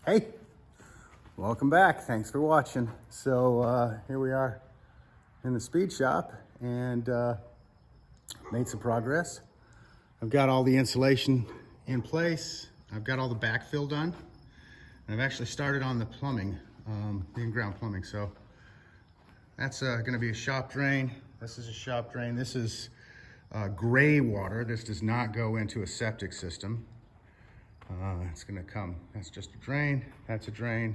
Hey, welcome back. Thanks for watching. So here we are in the speed shop and made some progress. I've got all the insulation in place. I've got all the backfill done. And I've actually started on the plumbing, the in-ground plumbing. So that's gonna be a shop drain. This is a shop drain. This is gray water. This does not go into a septic system. It's gonna come, that's just a drain, that's a drain,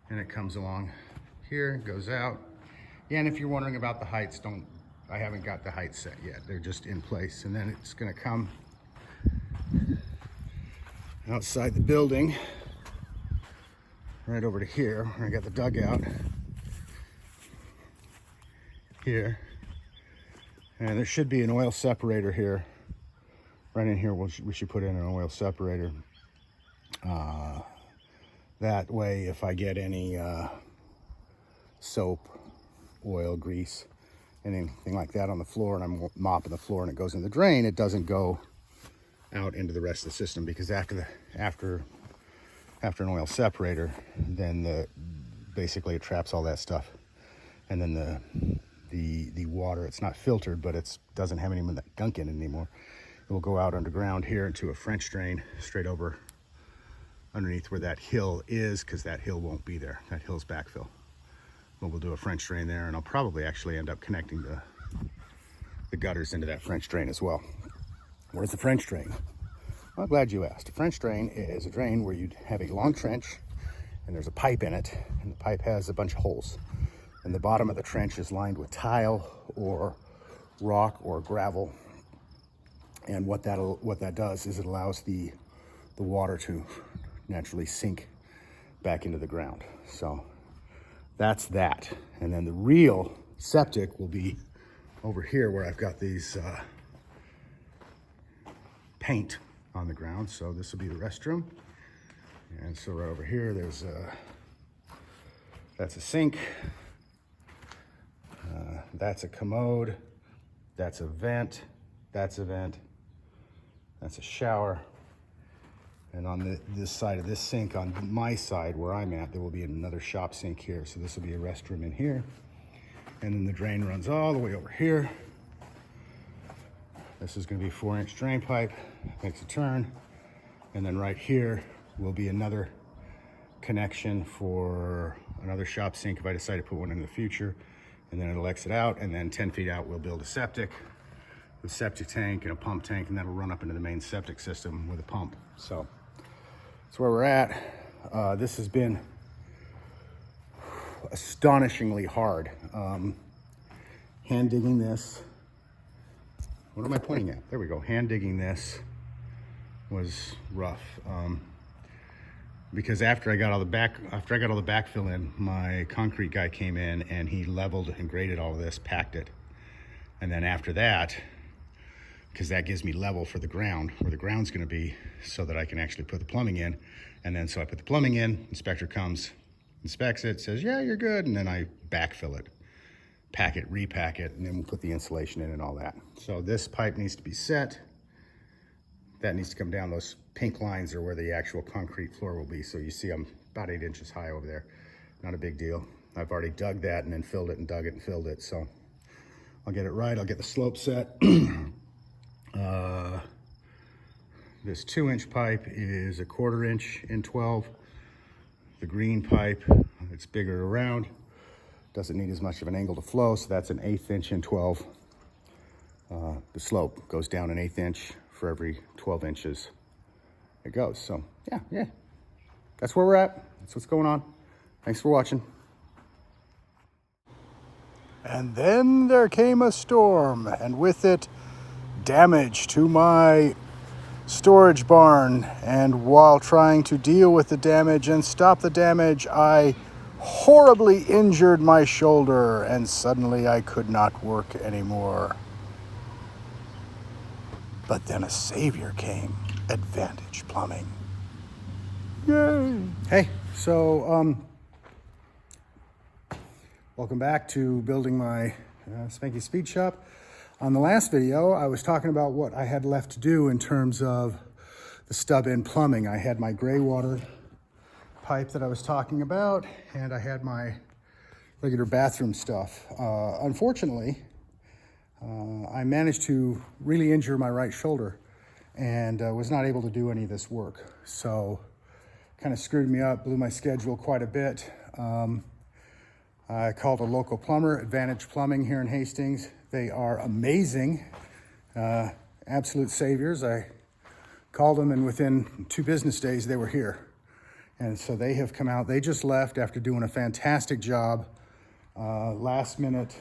and it comes along here, goes out. Yeah, and if you're wondering about the heights, I haven't got the heights set yet. They're just in place. And then it's gonna come outside the building, right over to here, where I got the dugout here. And there should be an oil separator here. Right in here, we should put in an oil separator. That way, if I get any soap, oil, grease, anything like that on the floor, and I'm mopping the floor and it goes in the drain, it doesn't go out into the rest of the system, because after an oil separator, then basically it traps all that stuff, and then the water, it's not filtered, but it doesn't have any of that gunk in it anymore. It will go out underground here into a French drain straight over underneath where that hill is, because that hill won't be there. That hill's backfill. But we'll do a French drain there, and I'll probably actually end up connecting the gutters into that French drain as well. Where's the French drain? Well, I'm glad you asked. A French drain is a drain where you have a long trench and there's a pipe in it, and the pipe has a bunch of holes. And the bottom of the trench is lined with tile or rock or gravel. And what that does is it allows the water to naturally sink back into the ground. So that's that. And then the real septic will be over here, where I've got these paint on the ground. So this will be the restroom. And so right over here, that's a sink. That's a commode. That's a vent. That's a vent. That's a shower. And on this side of this sink, on my side where I'm at, there will be another shop sink here. So this will be a restroom in here. And then the drain runs all the way over here. This is gonna be a 4-inch drain pipe, makes a turn. And then right here will be another connection for another shop sink if I decide to put one in the future. And then it'll exit out, and then 10 feet out, we'll build a septic. The septic tank and a pump tank, and that'll run up into the main septic system with a pump. So that's where we're at. This has been astonishingly hard. Hand digging this. What am I pointing at? There we go. Hand digging this was rough. Because after I got all the backfill in, my concrete guy came in and he leveled and graded all of this, packed it. And then after that, because that gives me level for the ground, where the ground's gonna be, so that I can actually put the plumbing in. And then so I put the plumbing in, inspector comes, inspects it, says, yeah, you're good. And then I backfill it, pack it, repack it, and then we'll put the insulation in and all that. So this pipe needs to be set. That needs to come down. Those pink lines are where the actual concrete floor will be. So you see I'm about 8 inches high over there. Not a big deal. I've already dug that and then filled it and dug it and filled it. So I'll get it right. I'll get the slope set. This 2-inch pipe is a 1/4 inch in 12. The green pipe, it's bigger around, doesn't need as much of an angle to flow, so that's an 1/8 inch in 12. The slope goes down an 1/8 inch for every 12 inches it goes. So yeah, that's where we're at. That's what's going on. Thanks for watching. And then there came a storm, and with it, damage to my storage barn. And while trying to deal with the damage and stop the damage, I horribly injured my shoulder, and suddenly I could not work anymore. But then a savior came, Advantage Plumbing. Yay! Hey, so welcome back to building my Spanky speed shop. On the last video, I was talking about what I had left to do in terms of the stub-in plumbing. I had my gray water pipe that I was talking about, and I had my regular bathroom stuff. Unfortunately, I managed to really injure my right shoulder and was not able to do any of this work. So kind of screwed me up, blew my schedule quite a bit. I called a local plumber, Advantage Plumbing here in Hastings. They are amazing, absolute saviors. I called them, and within 2 business days, they were here. And so they have come out. They just left after doing a fantastic job. Last minute,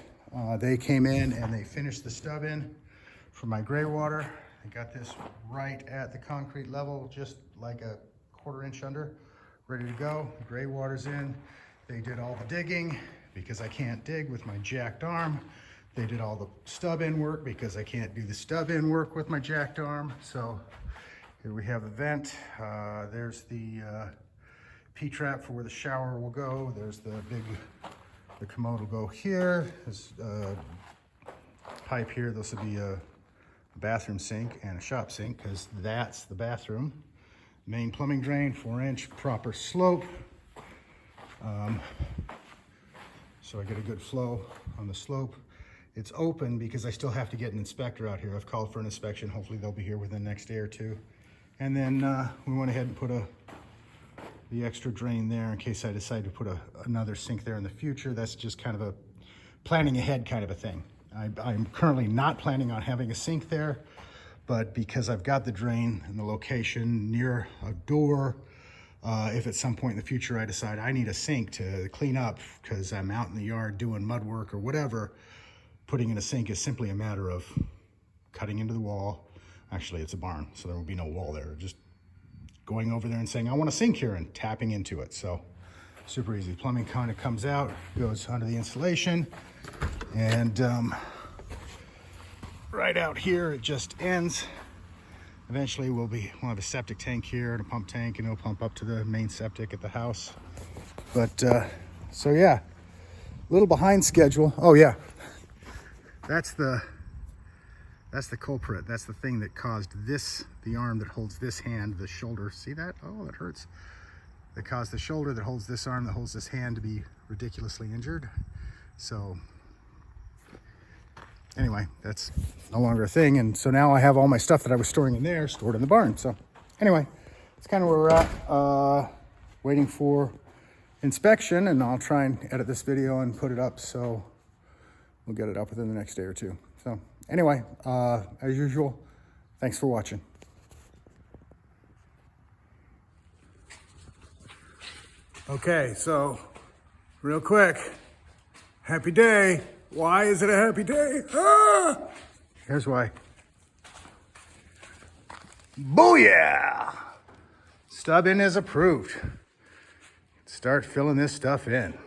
they came in and they finished the stub-in for my gray water. I got this right at the concrete level, just like a 1/4 inch under, ready to go. The gray water's in. They did all the digging because I can't dig with my jacked arm. They did all the stub-in work because I can't do the stub-in work with my jacked arm. So here we have the vent. There's the P-trap for where the shower will go. There's the commode will go here. There's a pipe here. This will be a bathroom sink and a shop sink because that's the bathroom. Main plumbing drain, 4-inch, proper slope. So I get a good flow on the slope. It's open because I still have to get an inspector out here. I've called for an inspection. Hopefully they'll be here within the next day or 2. And then we went ahead and put the extra drain there in case I decide to put another sink there in the future. That's just kind of a planning ahead kind of a thing. I'm currently not planning on having a sink there, but because I've got the drain and the location near a door, if at some point in the future I decide I need a sink to clean up because I'm out in the yard doing mud work or whatever, putting in a sink is simply a matter of cutting into the wall. Actually, it's a barn, so there will be no wall there. Just going over there and saying, I want a sink here, and tapping into it. So super easy. Plumbing kind of comes out, goes under the insulation, and right out here, it just ends. Eventually we'll have a septic tank here and a pump tank, and it'll pump up to the main septic at the house. But so yeah, a little behind schedule. Oh yeah, that's the culprit. That's the thing that caused this, the arm that holds this hand, the shoulder. See that? Oh, that hurts. That caused the shoulder that holds this arm, that holds this hand to be ridiculously injured. So anyway, that's no longer a thing. And so now I have all my stuff that I was storing in there stored in the barn. So anyway, that's kind of where we're at. Waiting for inspection, and I'll try and edit this video and put it up. So we'll get it up within the next day or 2. So anyway, as usual, thanks for watching. Okay, so real quick, happy day. Why is it a happy day? Ah! Here's why. Booyah! Stub-In is approved. Start filling this stuff in.